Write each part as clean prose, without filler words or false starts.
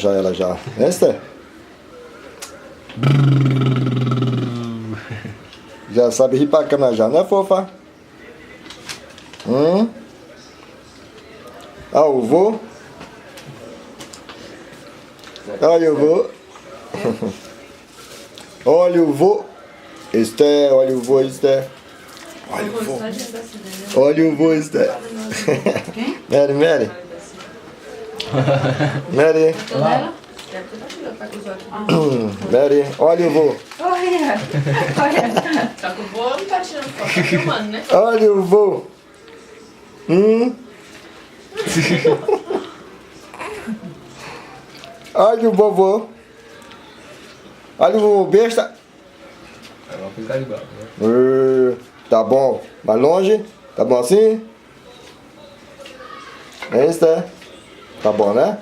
já ela já. É, Esther? Já sabe rir pra câmera já, né, fofa? Ah, o vô? Olha o vô. Olha o vô. Esther, olha o vô, Esther. Olha o vô. Olha o vô, Esther. Quem? Mary, Mary. Mary. Mary, olha o vô. Olha! Olha! Só que o vô não tá tirando foto, tá filmando, né? Olha o vô. Olha o vovô. Olha o vovô besta. Agora fica igual, né? Tá bom. Mais longe? Tá bom assim? É Esther? Tá bom, né?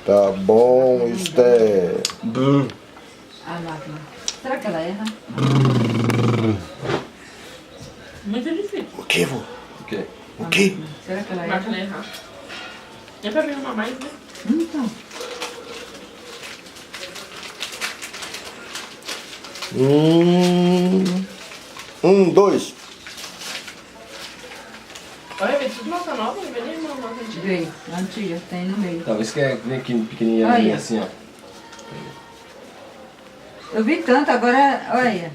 Tá bom, Esther. A máquina. Será que ela erra? Muito difícil. O que, vô? O quê? O que? Será que ela A erra? máquina errar. É pra ver uma mais, né? Então. Dois. Olha, veio tudo nota nova, não veio nem uma nota antiga. Veio. A antiga. Tem no meio. Talvez que é vem aqui pequenininha Olha. assim, ó. Eu vi tanto, agora... Olha.